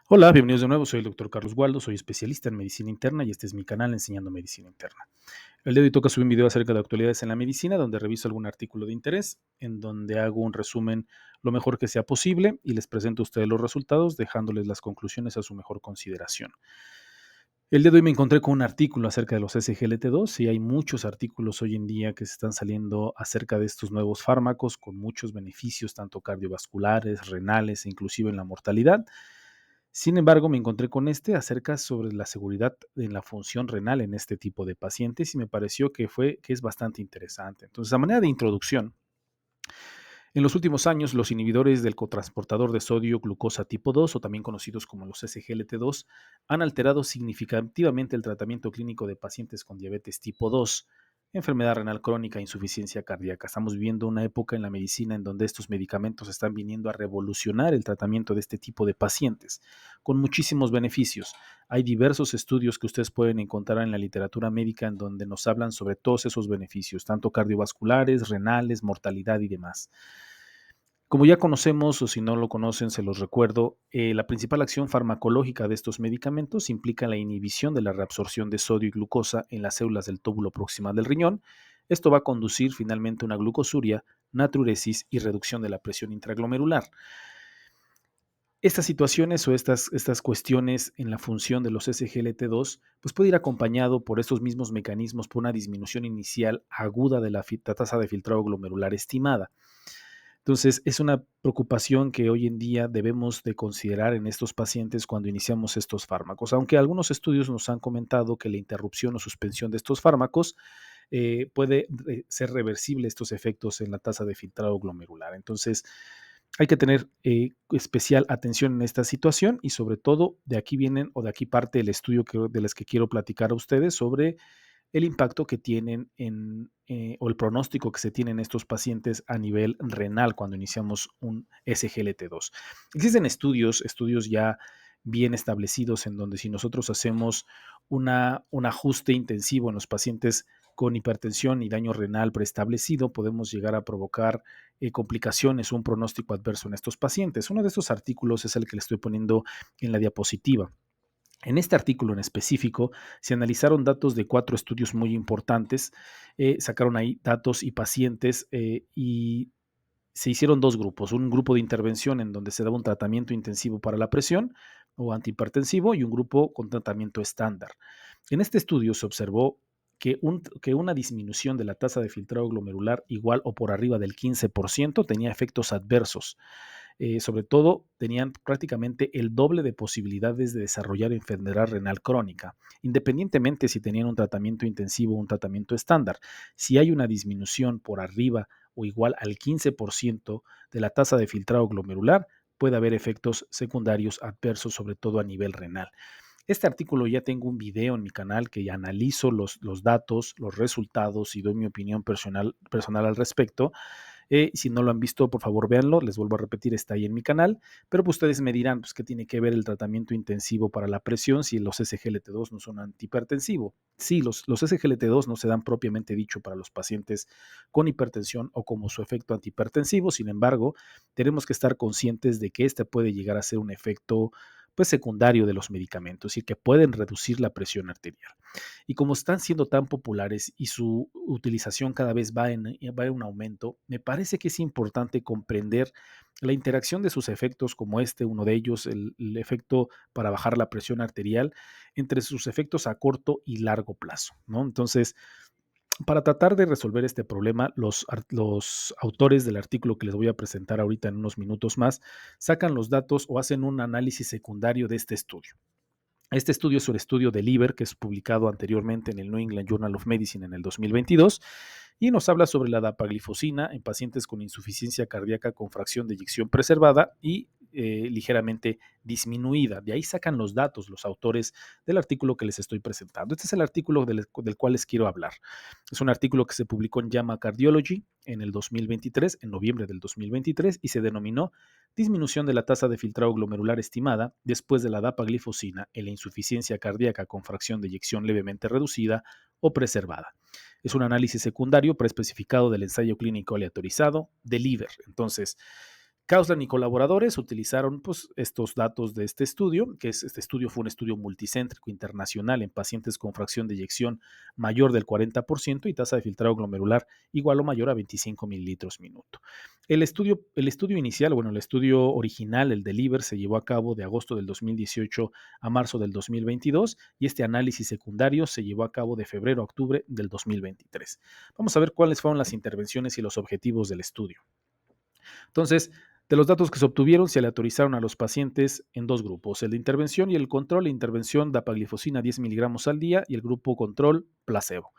Hola, bienvenidos de nuevo. Soy el doctor Carlos Waldo, soy especialista en medicina interna y este es mi canal Enseñando Medicina Interna. El día de hoy toca subir un video acerca de actualidades en la medicina, donde reviso algún artículo de interés, en donde hago un resumen lo mejor que sea posible y les presento a ustedes los resultados, dejándoles las conclusiones a su mejor consideración. El día de hoy me encontré con un artículo acerca de los SGLT2 y hay muchos artículos hoy en día que se están saliendo acerca de estos nuevos fármacos con muchos beneficios, tanto cardiovasculares, renales e inclusive en la mortalidad. Sin embargo, me encontré con este acerca sobre la seguridad en la función renal en este tipo de pacientes y me pareció que es bastante interesante. Entonces, a manera de introducción, en los últimos años, los inhibidores del cotransportador de sodio glucosa tipo 2, o también conocidos como los SGLT2, han alterado significativamente el tratamiento clínico de pacientes con diabetes tipo 2, enfermedad renal crónica e insuficiencia cardíaca. Estamos viviendo una época en la medicina en donde estos medicamentos están viniendo a revolucionar el tratamiento de este tipo de pacientes, con muchísimos beneficios. Hay diversos estudios que ustedes pueden encontrar en la literatura médica en donde nos hablan sobre todos esos beneficios, tanto cardiovasculares, renales, mortalidad y demás. Como ya conocemos, o si no lo conocen, se los recuerdo, la principal acción farmacológica de estos medicamentos implica la inhibición de la reabsorción de sodio y glucosa en las células del túbulo proximal del riñón. Esto va a conducir finalmente a una glucosuria, natriuresis y reducción de la presión intraglomerular. Estas situaciones o estas cuestiones en la función de los SGLT2 pues puede ir acompañado por estos mismos mecanismos por una disminución inicial aguda de la tasa de filtrado glomerular estimada. Entonces, es una preocupación que hoy en día debemos de considerar en estos pacientes cuando iniciamos estos fármacos, aunque algunos estudios nos han comentado que la interrupción o suspensión de estos fármacos puede ser reversible estos efectos en la tasa de filtrado glomerular. Entonces, hay que tener especial atención en esta situación y sobre todo de aquí vienen o de aquí parte el estudio de las que quiero platicar a ustedes sobre el impacto que tienen o el pronóstico que se tiene en estos pacientes a nivel renal cuando iniciamos un SGLT2. Existen estudios ya bien establecidos en donde si nosotros hacemos un ajuste intensivo en los pacientes con hipertensión y daño renal preestablecido, podemos llegar a provocar complicaciones o un pronóstico adverso en estos pacientes. Uno de estos artículos es el que le estoy poniendo en la diapositiva. En este artículo en específico se analizaron datos de 4 estudios muy importantes, sacaron ahí datos y pacientes y se hicieron 2 grupos, un grupo de intervención en donde se daba un tratamiento intensivo para la presión o antihipertensivo y un grupo con tratamiento estándar. En este estudio se observó que una disminución de la tasa de filtrado glomerular igual o por arriba del 15% tenía efectos adversos. Sobre todo, tenían prácticamente el doble de posibilidades de desarrollar enfermedad renal crónica, independientemente si tenían un tratamiento intensivo o un tratamiento estándar. Si hay una disminución por arriba o igual al 15% de la tasa de filtrado glomerular, puede haber efectos secundarios adversos, sobre todo a nivel renal. Este artículo ya tengo un video en mi canal que ya analizo los datos, los resultados y doy mi opinión personal al respecto. Si no lo han visto, por favor, véanlo. Les vuelvo a repetir, está ahí en mi canal. Pero pues ustedes me dirán, pues, ¿qué tiene que ver el tratamiento intensivo para la presión si los SGLT2 no son antihipertensivos? Sí, los SGLT2 no se dan propiamente dicho para los pacientes con hipertensión o como su efecto antihipertensivo. Sin embargo, tenemos que estar conscientes de que este puede llegar a ser un efecto pues secundario de los medicamentos y que pueden reducir la presión arterial. Y como están siendo tan populares y su utilización cada vez va en un aumento, me parece que es importante comprender la interacción de sus efectos como uno de ellos, el efecto para bajar la presión arterial, entre sus efectos a corto y largo plazo, ¿no? Entonces, para tratar de resolver este problema, los autores del artículo que les voy a presentar ahorita en unos minutos más sacan los datos o hacen un análisis secundario de este estudio. Este estudio es un estudio de Liver que es publicado anteriormente en el New England Journal of Medicine en el 2022 y nos habla sobre la dapaglifosina en pacientes con insuficiencia cardíaca con fracción de eyección preservada y ligeramente disminuida. De ahí sacan los datos los autores del artículo que les estoy presentando. Este es el artículo del cual les quiero hablar. Es un artículo que se publicó en JAMA Cardiology en el 2023, en noviembre del 2023, y se denominó disminución de la tasa de filtrado glomerular estimada después de la dapaglifosina en la insuficiencia cardíaca con fracción de eyección levemente reducida o preservada. Es un análisis secundario preespecificado del ensayo clínico aleatorizado de Liver. Entonces, Kausland y colaboradores utilizaron pues, estos datos de este estudio, este estudio fue un estudio multicéntrico internacional en pacientes con fracción de eyección mayor del 40% y tasa de filtrado glomerular igual o mayor a 25 mililitros minuto. El estudio inicial, bueno, el estudio original, el de Liver, se llevó a cabo de agosto del 2018 a marzo del 2022 y este análisis secundario se llevó a cabo de febrero a octubre del 2023. Vamos a ver cuáles fueron las intervenciones y los objetivos del estudio. Entonces, de los datos que se obtuvieron, se aleatorizaron a los pacientes en dos grupos, el de intervención y el control. La intervención dapaglifosina 10 miligramos al día y el grupo control placebo.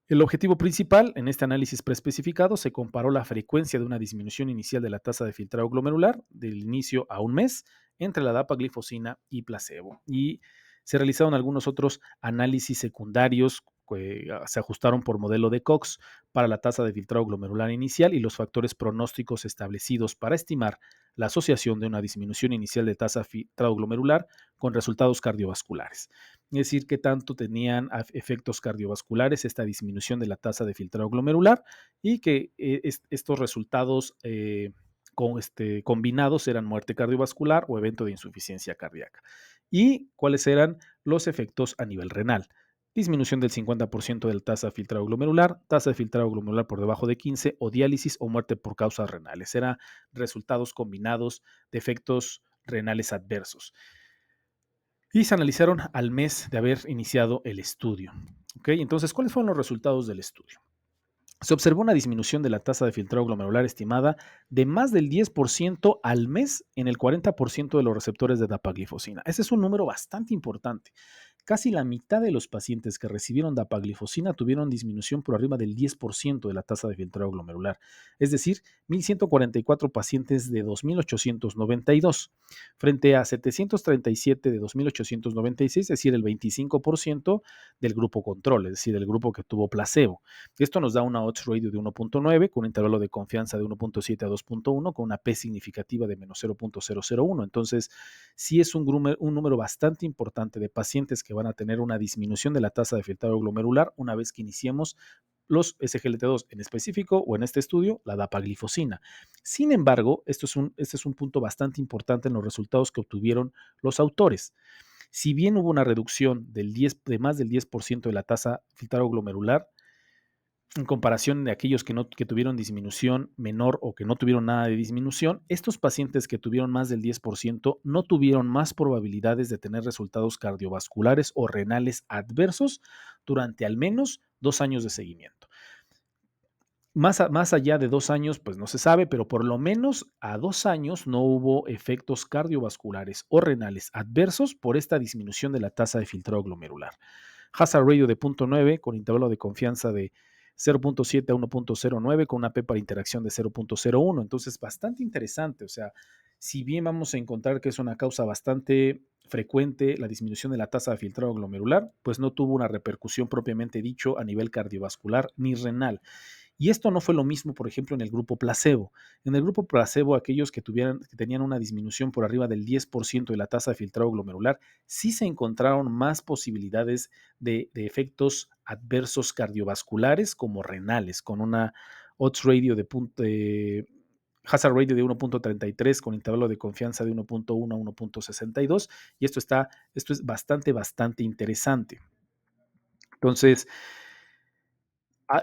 El objetivo principal en este análisis preespecificado se comparó la frecuencia de una disminución inicial de la tasa de filtrado glomerular del inicio a un mes entre la dapaglifosina y placebo. Y se realizaron algunos otros análisis secundarios que se ajustaron por modelo de Cox para la tasa de filtrado glomerular inicial y los factores pronósticos establecidos para estimar la asociación de una disminución inicial de tasa de filtrado glomerular con resultados cardiovasculares. Es decir, qué tanto tenían efectos cardiovasculares esta disminución de la tasa de filtrado glomerular y que estos resultados combinados eran muerte cardiovascular o evento de insuficiencia cardíaca. ¿Y cuáles eran los efectos a nivel renal? Disminución del 50% de la tasa de filtrado glomerular, tasa de filtrado glomerular por debajo de 15 o diálisis o muerte por causas renales. Eran resultados combinados de efectos renales adversos. Y se analizaron al mes de haber iniciado el estudio. ¿Okay? Entonces, ¿cuáles fueron los resultados del estudio? Se observó una disminución de la tasa de filtrado glomerular estimada de más del 10% al mes en el 40% de los receptores de dapaglifosina. Ese es un número bastante importante. Casi la mitad de los pacientes que recibieron dapaglifosina tuvieron disminución por arriba del 10% de la tasa de filtrado glomerular, es decir, 1.144 pacientes de 2.892, frente a 737 de 2.896, es decir, el 25% del grupo control, es decir, el grupo que tuvo placebo. Esto nos da una odds ratio de 1.9 con un intervalo de confianza de 1.7 a 2.1 con una P significativa de menos 0.001. Entonces, sí es un número bastante importante de pacientes que van a tener una disminución de la tasa de filtrado glomerular una vez que iniciemos los SGLT2 en específico o en este estudio, la dapaglifosina. Sin embargo, este es un punto bastante importante en los resultados que obtuvieron los autores. Si bien hubo una reducción de más del 10% de la tasa filtrado glomerular, en comparación de aquellos que tuvieron disminución menor o que no tuvieron nada de disminución, estos pacientes que tuvieron más del 10% no tuvieron más probabilidades de tener resultados cardiovasculares o renales adversos durante al menos 2 años de seguimiento. Más allá de 2 años, pues no se sabe, pero por lo menos a 2 años no hubo efectos cardiovasculares o renales adversos por esta disminución de la tasa de filtrado glomerular. Hazard ratio de 0.9 con intervalo de confianza de 0.7 a 1.09 con una P para interacción de 0.01. Entonces, bastante interesante. O sea, si bien vamos a encontrar que es una causa bastante frecuente la disminución de la tasa de filtrado glomerular, pues no tuvo una repercusión propiamente dicho a nivel cardiovascular ni renal. Y esto no fue lo mismo, por ejemplo, en el grupo placebo. En el grupo placebo, aquellos que tenían una disminución por arriba del 10% de la tasa de filtrado glomerular, sí se encontraron más posibilidades de efectos adversos cardiovasculares como renales, con una odds ratio hazard ratio de 1.33 con intervalo de confianza de 1.1 a 1.62. Y esto es bastante, bastante interesante. Entonces,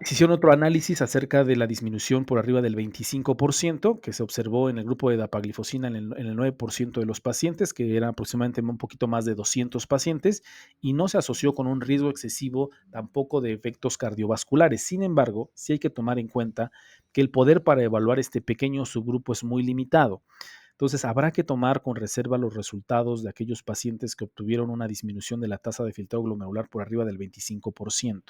se hicieron otro análisis acerca de la disminución por arriba del 25% que se observó en el grupo de dapaglifosina en el 9% de los pacientes, que eran aproximadamente un poquito más de 200 pacientes, y no se asoció con un riesgo excesivo tampoco de efectos cardiovasculares. Sin embargo, sí hay que tomar en cuenta que el poder para evaluar este pequeño subgrupo es muy limitado. Entonces, habrá que tomar con reserva los resultados de aquellos pacientes que obtuvieron una disminución de la tasa de filtrado glomerular por arriba del 25%,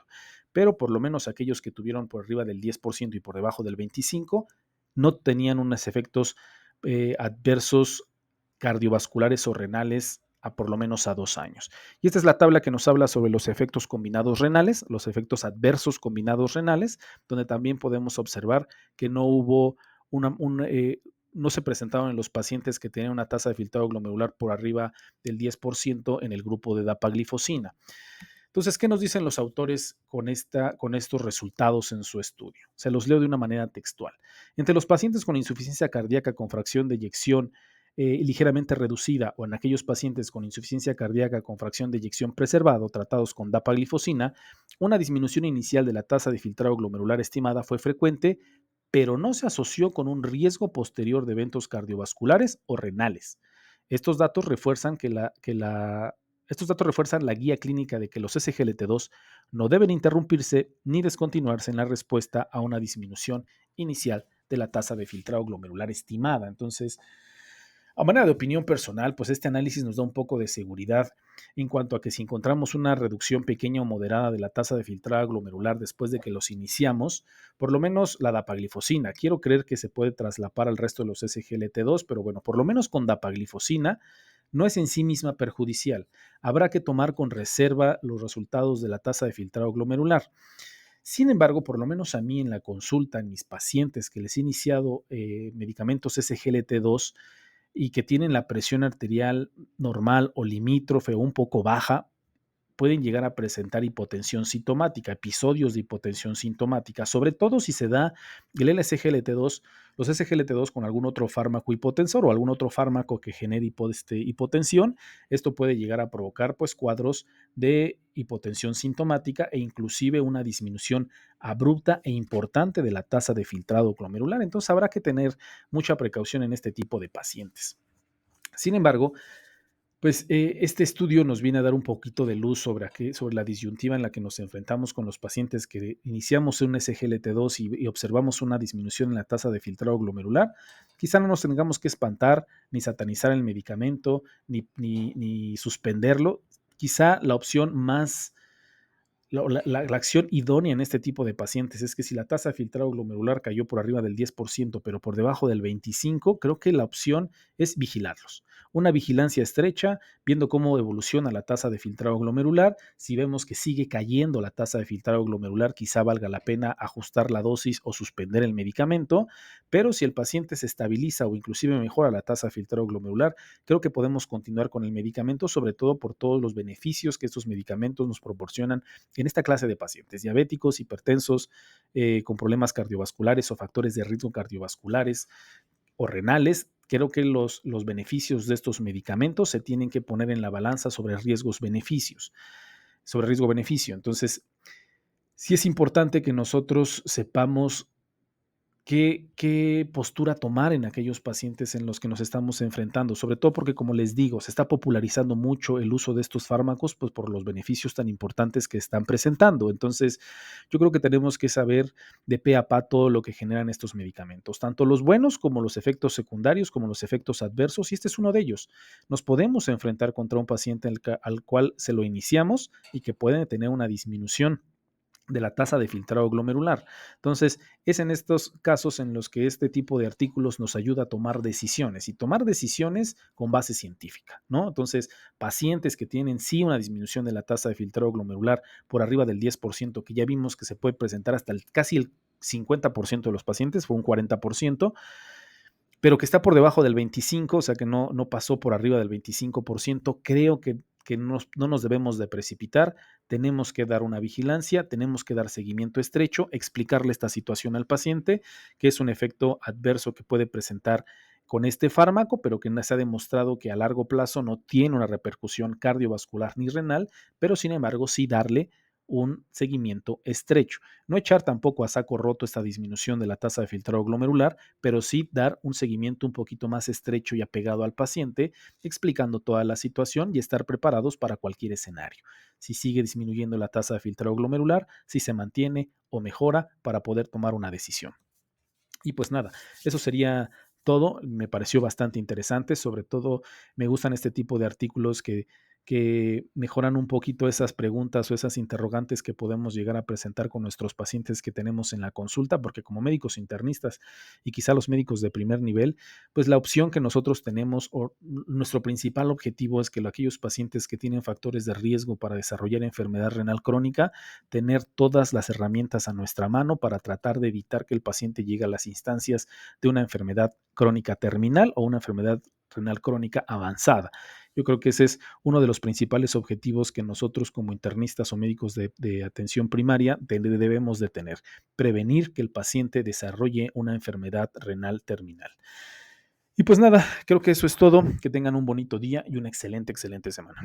pero por lo menos aquellos que tuvieron por arriba del 10% y por debajo del 25% no tenían unos efectos adversos cardiovasculares o renales a por lo menos a 2 años. Y esta es la tabla que nos habla sobre los efectos combinados renales, los efectos adversos combinados renales, donde también podemos observar que no hubo no se presentaron en los pacientes que tenían una tasa de filtrado glomerular por arriba del 10% en el grupo de dapaglifosina. Entonces, ¿qué nos dicen los autores con estos resultados en su estudio? Se los leo de una manera textual. Entre los pacientes con insuficiencia cardíaca con fracción de eyección ligeramente reducida o en aquellos pacientes con insuficiencia cardíaca con fracción de eyección preservado tratados con dapaglifosina, una disminución inicial de la tasa de filtrado glomerular estimada fue frecuente, pero no se asoció con un riesgo posterior de eventos cardiovasculares o renales. Estos datos refuerzan estos datos refuerzan la guía clínica de que los SGLT2 no deben interrumpirse ni descontinuarse en la respuesta a una disminución inicial de la tasa de filtrado glomerular estimada. Entonces, a manera de opinión personal, pues este análisis nos da un poco de seguridad en cuanto a que si encontramos una reducción pequeña o moderada de la tasa de filtrado glomerular después de que los iniciamos, por lo menos la dapaglifosina, quiero creer que se puede traslapar al resto de los SGLT2, pero bueno, por lo menos con dapaglifosina no es en sí misma perjudicial. Habrá que tomar con reserva los resultados de la tasa de filtrado glomerular. Sin embargo, por lo menos a mí en la consulta, en mis pacientes que les he iniciado medicamentos SGLT2, y que tienen la presión arterial normal o limítrofe o un poco baja, pueden llegar a presentar hipotensión sintomática, episodios de hipotensión sintomática, sobre todo si se da el LSGLT2, los SGLT2 con algún otro fármaco hipotensor o algún otro fármaco que genere hipotensión. Esto puede llegar a provocar pues cuadros de hipotensión sintomática e inclusive una disminución abrupta e importante de la tasa de filtrado glomerular. Entonces habrá que tener mucha precaución en este tipo de pacientes. Sin embargo, pues este estudio nos viene a dar un poquito de luz sobre la disyuntiva en la que nos enfrentamos con los pacientes que iniciamos un SGLT2 y observamos una disminución en la tasa de filtrado glomerular. Quizá no nos tengamos que espantar ni satanizar el medicamento ni suspenderlo. Quizá la opción más la acción idónea en este tipo de pacientes es que si la tasa de filtrado glomerular cayó por arriba del 10%, pero por debajo del 25%, creo que la opción es vigilarlos. Una vigilancia estrecha, viendo cómo evoluciona la tasa de filtrado glomerular. Si vemos que sigue cayendo la tasa de filtrado glomerular, quizá valga la pena ajustar la dosis o suspender el medicamento, pero si el paciente se estabiliza o inclusive mejora la tasa de filtrado glomerular, creo que podemos continuar con el medicamento, sobre todo por todos los beneficios que estos medicamentos nos proporcionan en esta clase de pacientes, diabéticos, hipertensos, con problemas cardiovasculares o factores de riesgo cardiovasculares o renales. Creo que los beneficios de estos medicamentos se tienen que poner en la balanza sobre riesgos-beneficios, sobre riesgo-beneficio. Entonces, sí es importante que nosotros sepamos qué postura tomar en aquellos pacientes en los que nos estamos enfrentando, sobre todo porque, como les digo, se está popularizando mucho el uso de estos fármacos, pues por los beneficios tan importantes que están presentando. Entonces, yo creo que tenemos que saber de pe a pa todo lo que generan estos medicamentos, tanto los buenos como los efectos secundarios, como los efectos adversos, y este es uno de ellos. Nos podemos enfrentar contra un paciente al cual se lo iniciamos y que puede tener una disminución de la tasa de filtrado glomerular. Entonces, es en estos casos en los que este tipo de artículos nos ayuda a tomar decisiones y tomar decisiones con base científica, ¿no? Entonces, pacientes que tienen sí una disminución de la tasa de filtrado glomerular por arriba del 10%, que ya vimos que se puede presentar hasta casi el 50% de los pacientes, fue un 40%, pero que está por debajo del 25%, o sea que no pasó por arriba del 25%, creo que no nos debemos de precipitar, tenemos que dar una vigilancia, tenemos que dar seguimiento estrecho, explicarle esta situación al paciente, que es un efecto adverso que puede presentar con este fármaco, pero que se ha demostrado que a largo plazo no tiene una repercusión cardiovascular ni renal, pero sin embargo sí darle un seguimiento estrecho. No echar tampoco a saco roto esta disminución de la tasa de filtrado glomerular, pero sí dar un seguimiento un poquito más estrecho y apegado al paciente, explicando toda la situación y estar preparados para cualquier escenario. Si sigue disminuyendo la tasa de filtrado glomerular, si se mantiene o mejora para poder tomar una decisión. Y pues nada, eso sería todo. Me pareció bastante interesante. Sobre todo me gustan este tipo de artículos que mejoran un poquito esas preguntas o esas interrogantes que podemos llegar a presentar con nuestros pacientes que tenemos en la consulta, porque como médicos internistas y quizá los médicos de primer nivel, pues la opción que nosotros tenemos o nuestro principal objetivo es que aquellos pacientes que tienen factores de riesgo para desarrollar enfermedad renal crónica, tener todas las herramientas a nuestra mano para tratar de evitar que el paciente llegue a las instancias de una enfermedad crónica terminal o una enfermedad renal crónica avanzada. Yo creo que ese es uno de los principales objetivos que nosotros como internistas o médicos de atención primaria debemos de tener, prevenir que el paciente desarrolle una enfermedad renal terminal. Y pues nada, creo que eso es todo. Que tengan un bonito día y una excelente, excelente semana.